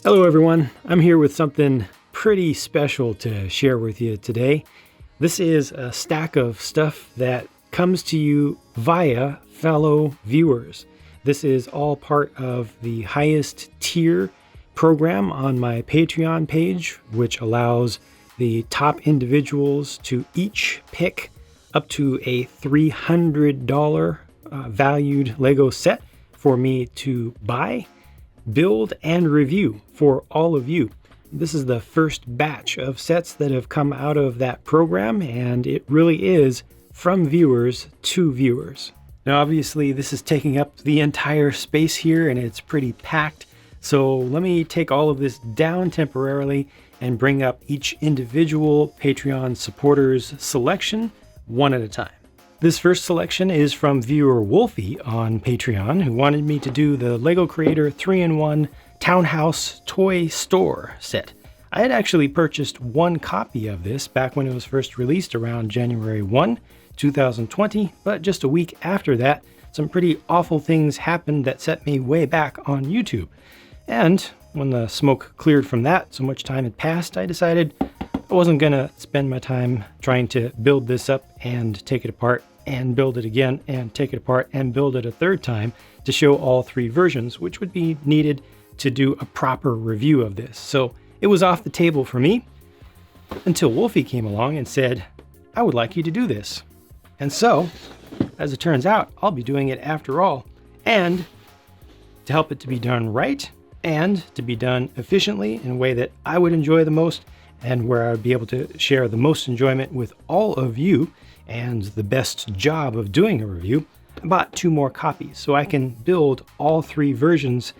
Hello everyone, I'm here with something pretty special to share with you today. This is a stack of stuff that comes to you via fellow viewers. This is all part of the highest tier program on my Patreon page, which allows the top individuals to each pick up to a $300 valued Lego set for me to buy, build, and review for all of you. This is the first batch of sets that have come out of that program, and it really is from viewers to viewers. Now, obviously, this is taking up the entire space here, and it's pretty packed. So let me take all of this down temporarily and bring up each individual Patreon supporter's selection one at a time. This first selection is from viewer Wolfie on Patreon, who wanted me to do the LEGO Creator 3-in-1 Townhouse Toy Store set. I had actually purchased one copy of this back when it was first released around January 1, 2020, but just a week after that, some pretty awful things happened that set me way back on YouTube. And when the smoke cleared from that, so much time had passed, I decided I wasn't gonna spend my time trying to build this up and take it apart and build it again and take it apart and build it a third time to show all three versions, which would be needed to do a proper review of this. So it was off the table for me until Wolfie came along and said, I would like you to do this. And so, as it turns out, I'll be doing it after all. And to help it to be done right and to be done efficiently in a way that I would enjoy the most and where I would be able to share the most enjoyment with all of you and the best job of doing a review, I bought 2 more copies so I can build all 3 versions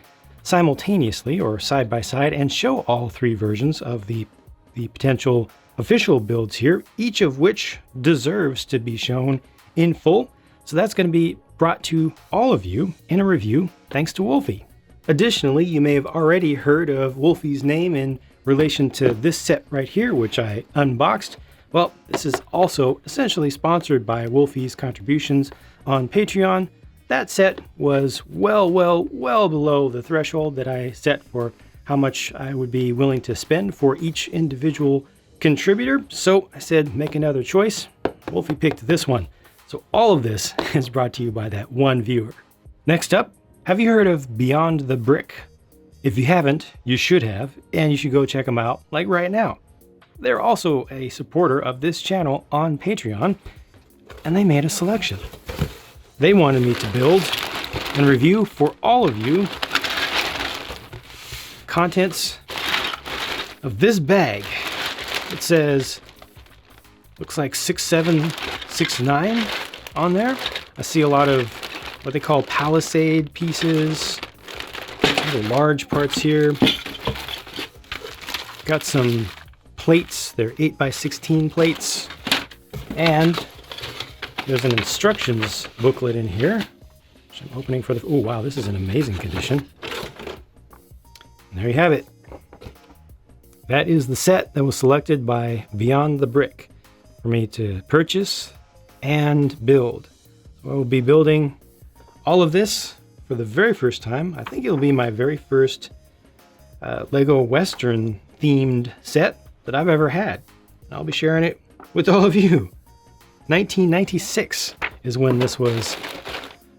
simultaneously or side by side and show all 3 versions of the potential official builds here, each of which deserves to be shown in full. So that's going to be brought to all of you in a review thanks to Wolfie. Additionally, you may have already heard of Wolfie's name in relation to this set right here, which I unboxed. Well, this is also essentially sponsored by Wolfie's contributions on Patreon. That set was well below the threshold that I set for how much I would be willing to spend for each individual contributor. So I said, make another choice. Wolfie picked this one. So all of this is brought to you by that one viewer. Next up, have you heard of Beyond the Brick? If you haven't, you should have, and you should go check them out like right now. They're also a supporter of this channel on Patreon, and they made a selection. They wanted me to build and review for all of you contents of this bag. It says, looks like 6769 on there. I see a lot of what they call Palisade pieces, little large parts here. Got some plates, they're 8x16 plates, and there's an instructions booklet in here, which I'm opening for the, oh wow, this is in amazing condition. And there you have it. That is the set that was selected by Beyond the Brick for me to purchase and build. So I will be building all of this for the very first time. I think it'll be my very first Lego Western themed set that I've ever had. I'll be sharing it with all of you. 1996 is when this was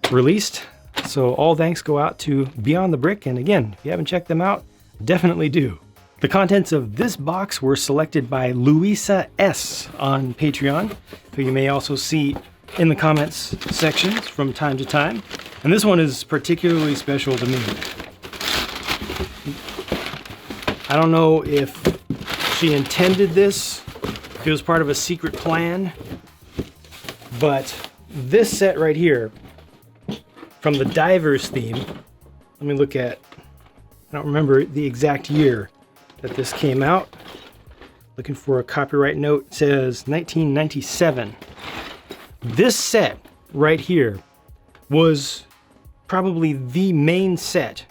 released. So all thanks go out to Beyond the Brick. And again, if you haven't checked them out, definitely do. The contents of this box were selected by Louisa S. on Patreon, who you may also see in the comments sections from time to time. And this one is particularly special to me. I don't know if she intended this, if it was part of a secret plan, but this set right here from the Divers theme, let me look at, I don't remember the exact year that this came out. Looking for a copyright note, it says 1997. This set right here was probably the main set,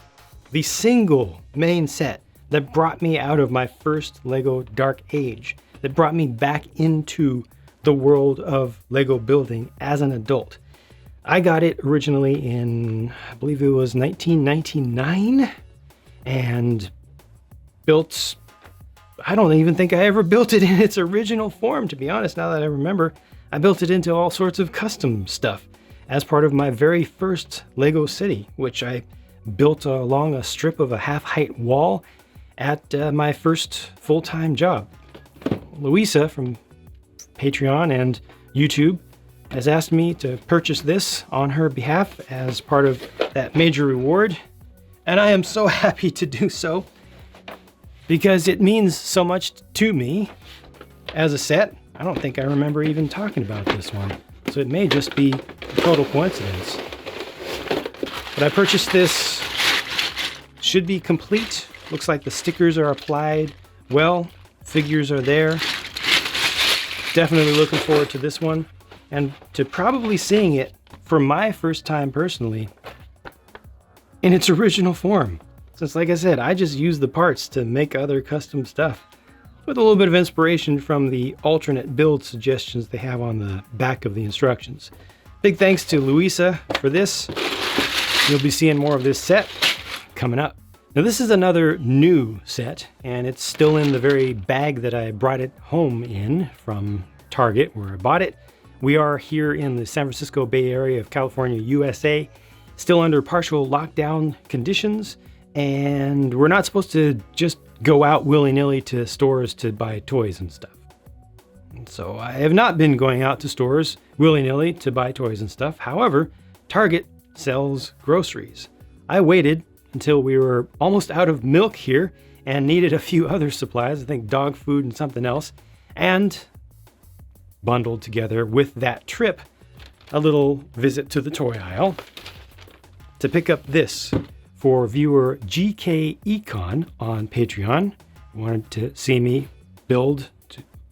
the single main set that brought me out of my first Lego Dark Age, that brought me back into the world of Lego building as an adult. I got it originally in, I believe it was 1999, and built, I don't even think I ever built it in its original form, to be honest, now that I remember. I built it into all sorts of custom stuff as part of my very first Lego city, which I built along a strip of a half-height wall at my first full-time job. Louisa from Patreon and YouTube has asked me to purchase this on her behalf as part of that major reward, and I am so happy to do so because it means so much to me as a set. I don't think I remember even talking about this one, so it may just be a total coincidence. But I purchased this, should be complete. Looks like the stickers are applied well, figures are there. Definitely looking forward to this one and to probably seeing it for my first time personally in its original form. Since, like I said, I just use the parts to make other custom stuff with a little bit of inspiration from the alternate build suggestions they have on the back of the instructions. Big thanks to Louisa for this. You'll be seeing more of this set coming up. Now this is another new set, and it's still in the very bag that I brought it home in from Target where I bought it. We are here in the San Francisco Bay Area of California, USA, still under partial lockdown conditions, and we're not supposed to just go out willy-nilly to stores to buy toys and stuff. And so I have not been going out to stores willy-nilly to buy toys and stuff. However, Target sells groceries. I waited until we were almost out of milk here and needed a few other supplies, I think dog food and something else, and bundled together with that trip, a little visit to the toy aisle to pick up this for viewer GK Econ on Patreon. Wanted to see me build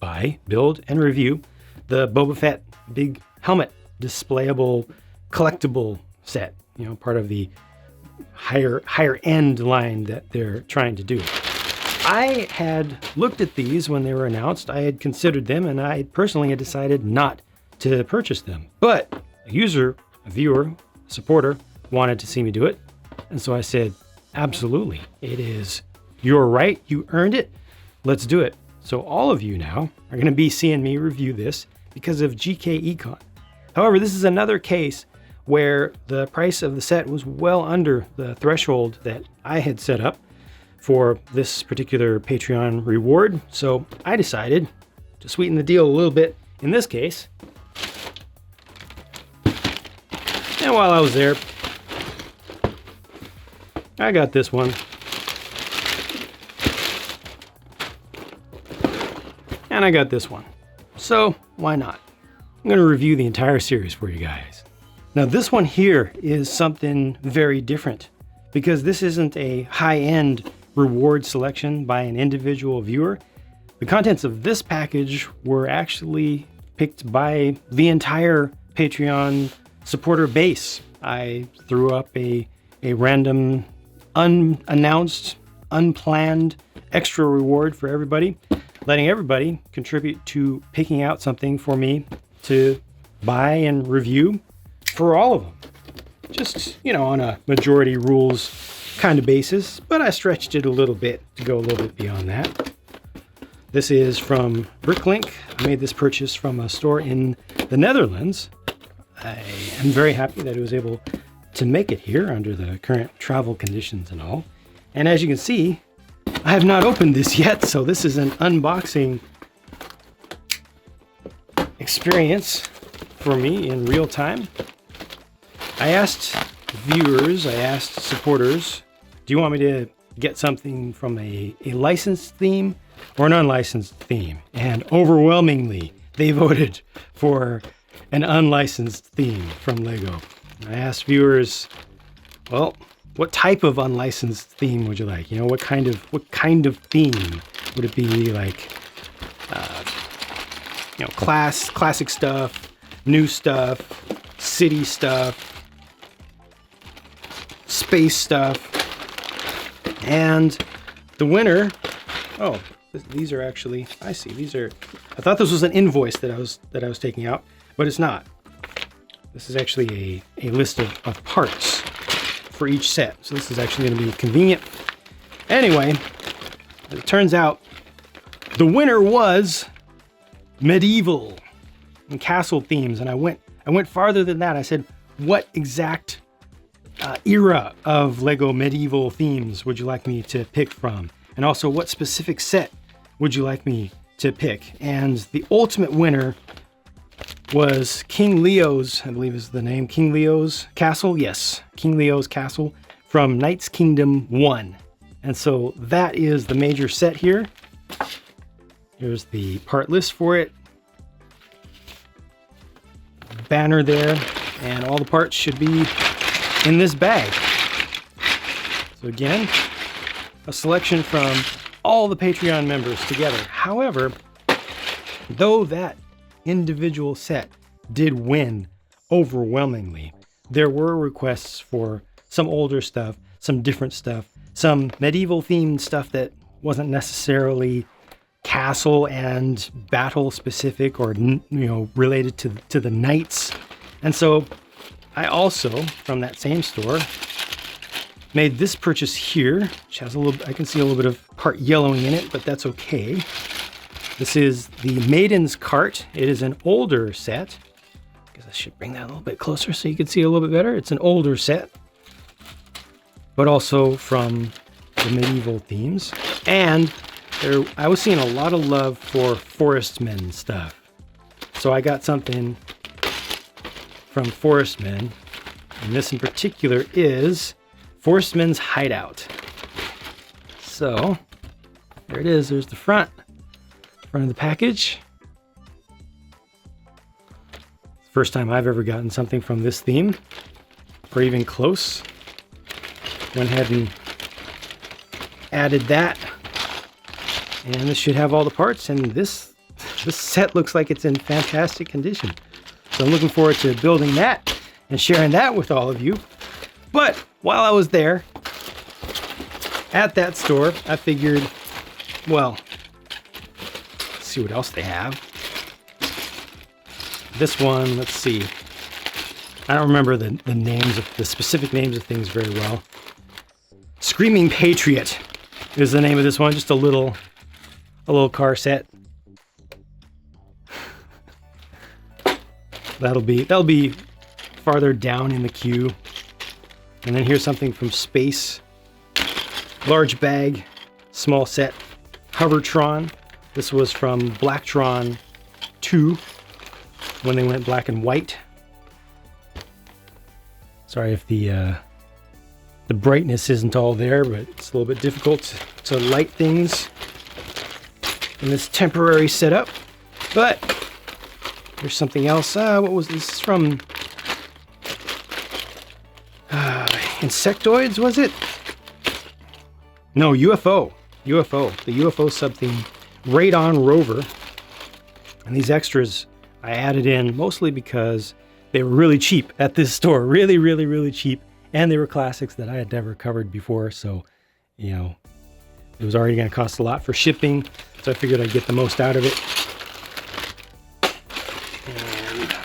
and review the Boba Fett big helmet displayable collectible set, you know, part of the higher end line that they're trying to do. I had looked at these when they were announced. I had considered them, and I personally had decided not to purchase them. But a user, a viewer, a supporter wanted to see me do it. And so I said, absolutely, it is your right. You earned it. Let's do it. So all of you now are going to be seeing me review this because of GK Econ. However, this is another case where the price of the set was well under the threshold that I had set up for this particular Patreon reward. So I decided to sweeten the deal a little bit in this case. And while I was there, I got this one. And I got this one. So why not? I'm going to review the entire series for you guys. Now this one here is something very different because this isn't a high-end reward selection by an individual viewer. The contents of this package were actually picked by the entire Patreon supporter base. I threw up a random, unannounced, unplanned extra reward for everybody, letting everybody contribute to picking out something for me to buy and review for all of them. Just, you know, on a majority rules kind of basis, but I stretched it a little bit to go a little bit beyond that. This is from Bricklink. I made this purchase from a store in the Netherlands. I am very happy that I was able to make it here under the current travel conditions and all. And as you can see, I have not opened this yet, so this is an unboxing experience for me in real time. I asked viewers, I asked supporters, do you want me to get something from a licensed theme or an unlicensed theme? And overwhelmingly, they voted for an unlicensed theme from Lego. I asked viewers, well, what type of unlicensed theme would you like? You know, what kind of theme would it be? Like, you know, classic stuff, new stuff, city stuff, space stuff. And the winner, oh, these are actually, I see, these are, I thought this was an invoice that I was taking out, but it's not. This is actually a list of parts for each set. So this is actually going to be convenient. Anyway, It turns out the winner was medieval and castle themes. And I went farther than that. I said, what exact era of Lego medieval themes would you like me to pick from? And also, what specific set would you like me to pick? And the ultimate winner was King Leo's, I believe is the name, King Leo's Castle. Yes, King Leo's Castle from Knights Kingdom 1. And so that is the major set here. Here's the part list for it. Banner there, and all the parts should be in this bag. So again, a selection from all the Patreon members together. However, though that individual set did win overwhelmingly, there were requests for some older stuff, some different stuff, some medieval themed stuff that wasn't necessarily castle and battle specific or related to the knights. And so I also, from that same store, made this purchase here, which has I can see a little bit of part yellowing in it, but that's okay. This is the Maiden's Cart. It is an older set. I guess I should bring that a little bit closer so you can see a little bit better. It's an older set, but also from the medieval themes. And I was seeing a lot of love for Forestmen stuff. So I got something from Forestmen, and this in particular is Forestmen's Hideout. So there it is. There's the front of the package. First time I've ever gotten something from this theme, or even close. Went ahead and added that. And this should have all the parts, and this set looks like it's in fantastic condition. So I'm looking forward to building that and sharing that with all of you. But while I was there at that store, I figured, well, let's see what else they have. This one, let's see. I don't remember the names of the specific names of things very well. Screaming Patriot is the name of this one. Just a little car set. That'll be farther down in the queue. And then here's something from Space. Large bag, small set. Hovertron. This was from Blacktron 2 when they went black and white. Sorry if the brightness isn't all there, but it's a little bit difficult to light things in this temporary setup. But there's something else. What was this? This is from Insectoids, was it? No, UFO. The UFO sub-theme. Radon Rover. And these extras I added in mostly because they were really cheap at this store. Really, really, really cheap. And they were classics that I had never covered before. So, it was already going to cost a lot for shipping. So I figured I'd get the most out of it. And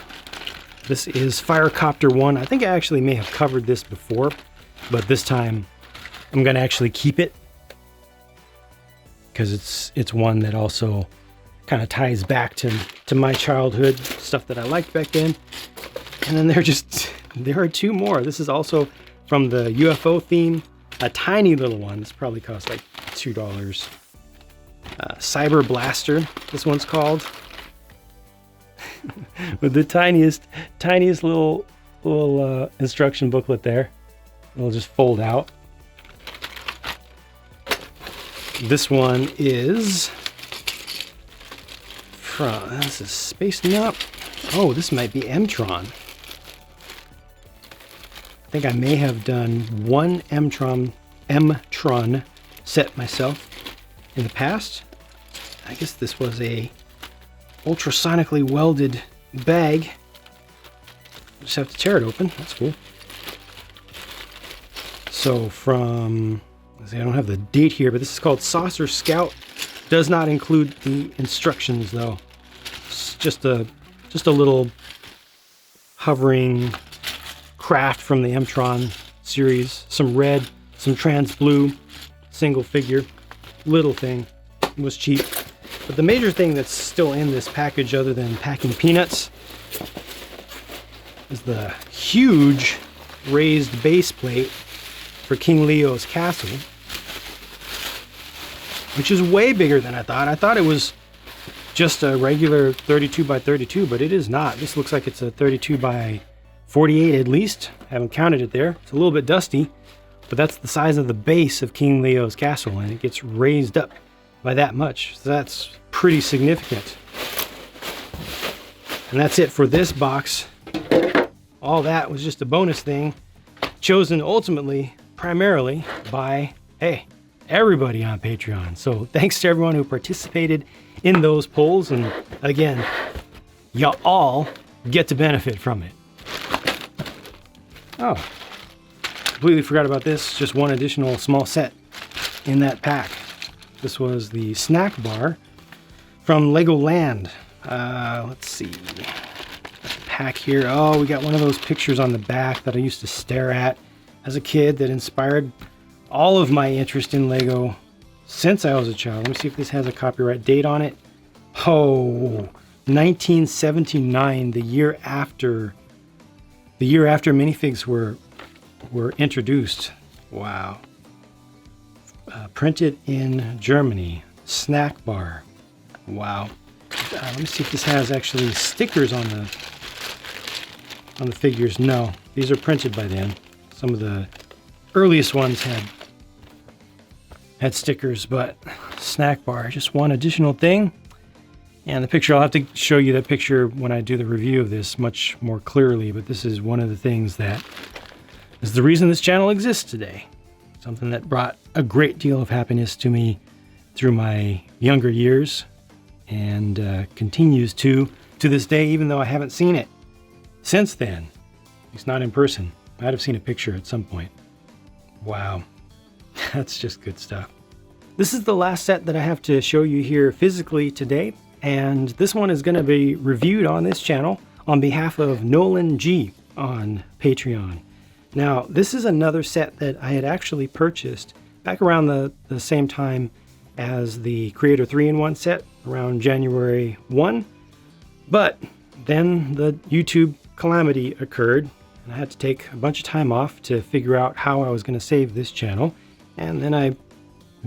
this is Firecopter 1. I think I actually may have covered this before, but this time I'm going to actually keep it because it's one that also kind of ties back to my childhood, stuff that I liked back then. And then there are two more. This is also from the UFO theme, a tiny little one. This probably cost like $2. Cyber Blaster, this one's called. With the tiniest little instruction booklet there. It'll just fold out. This one is from, this is Space Nup. Oh, this might be Mtron. I think I may have done one Mtron set myself in the past. I guess this was a ultrasonically welded bag. Just have to tear it open. That's cool. So from, I don't have the date here, but this is called Saucer Scout. Does not include the instructions though. It's just a little hovering craft from the Mtron series. Some red, some trans blue, single figure. little thing. It was cheap. But the major thing that's still in this package, other than packing peanuts, is the huge raised base plate for King Leo's castle, which is way bigger than I thought. I thought it was just a regular 32 by 32, but it is not. This looks like it's a 32 by 48 at least. I haven't counted it there. It's a little bit dusty, but that's the size of the base of King Leo's castle, and it gets raised up by that much. So that's pretty significant. And that's it for this box. All that was just a bonus thing, chosen ultimately, primarily by, hey, everybody on Patreon. So thanks to everyone who participated in those polls. And again, y'all all get to benefit from it. Oh, completely forgot about this. Just one additional small set in that pack. This was the snack bar from Legoland. Let's see. Pack here. Oh, we got one of those pictures on the back that I used to stare at as a kid that inspired all of my interest in Lego since I was a child. Let me see if this has a copyright date on it. Oh, 1979, the year after minifigs were introduced. Wow. Printed in Germany. Snack bar. Wow. Let me see if this has actually stickers on the figures. No, these are printed by then. Some of the earliest ones had stickers, but snack bar, just one additional thing. And the picture, I'll have to show you that picture when I do the review of this much more clearly, but this is one of the things that is the reason this channel exists today. Something that brought a great deal of happiness to me through my younger years, and continues to this day, even though I haven't seen it since then. It's not in person. I'd have seen a picture at some point. Wow, that's just good stuff. This is the last set that I have to show you here physically today, and this one is going to be reviewed on this channel on behalf of Nolan G on Patreon. Now, this is another set that I had actually purchased back around the same time as the Creator 3-in-1 set, around January 1. But then the YouTube calamity occurred, and I had to take a bunch of time off to figure out how I was going to save this channel. And then I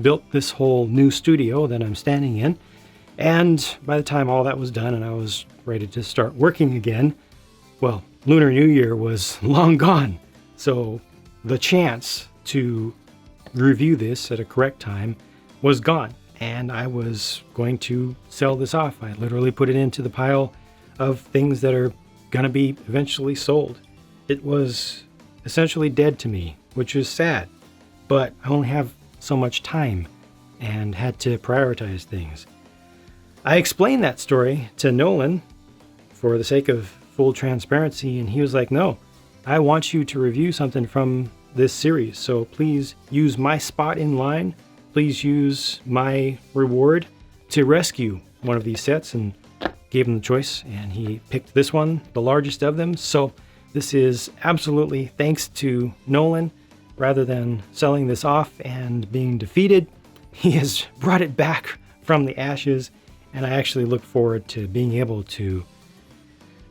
built this whole new studio that I'm standing in. And by the time all that was done and I was ready to start working again, well, Lunar New Year was long gone. So the chance to review this at a correct time was gone, and I was going to sell this off. I literally put it into the pile of things that are going to be eventually sold. It was essentially dead to me, which is sad, but I only have so much time and had to prioritize things. I explained that story to Nolan for the sake of full transparency, and he was like, no, I want you to review something from this series, so please use my spot in line. Please use my reward to rescue one of these sets, and gave him the choice, and he picked this one, the largest of them. So this is absolutely thanks to Nolan. Rather than selling this off and being defeated, he has brought it back from the ashes, and I actually look forward to being able to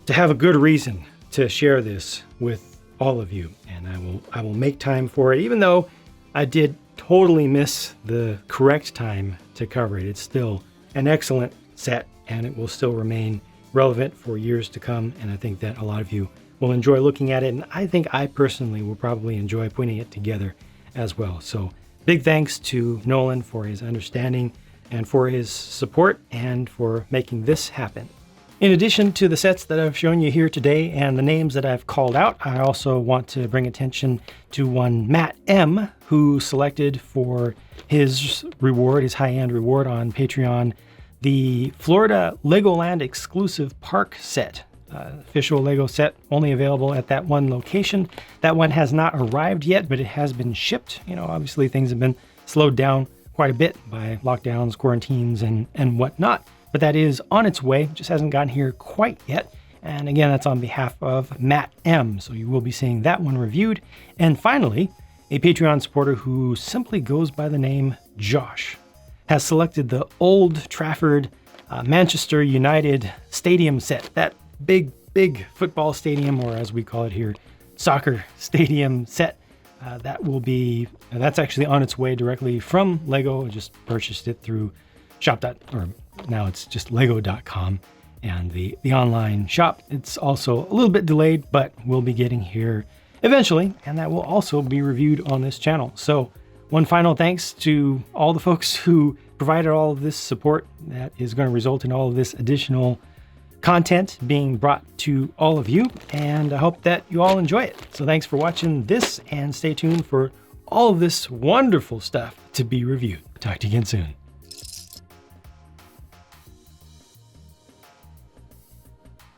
have a good reason to share this with all of you, and I will make time for it, even though I did totally miss the correct time to cover it. It's still an excellent set, and it will still remain relevant for years to come, and I think that a lot of you will enjoy looking at it, and I think I personally will probably enjoy putting it together as well. So big thanks to Nolan for his understanding and for his support and for making this happen. In addition to the sets that I've shown you here today and the names that I've called out, I also want to bring attention to one Matt M, who selected for his reward, his high-end reward on Patreon, the Florida Legoland exclusive park set. Official Lego set, only available at that one location. That one has not arrived yet, but it has been shipped. You know, obviously things have been slowed down quite a bit by lockdowns, quarantines, and whatnot. But that is on its way, just hasn't gotten here quite yet. And again, that's on behalf of Matt M. So you will be seeing that one reviewed. And finally, a Patreon supporter who simply goes by the name Josh. has selected the Old Trafford Manchester United stadium set. That big football stadium, or as we call it here, soccer stadium set. That's actually on its way directly from Lego. I just purchased it through now it's just lego.com and the online shop. It's also a little bit delayed, but we'll be getting here eventually, and that will also be reviewed on this channel. So one final thanks to all the folks who provided all of this support that is going to result in all of this additional content being brought to all of you, and I hope that you all enjoy it. So thanks for watching this, and stay tuned for all of this wonderful stuff to be reviewed. Talk to you again soon.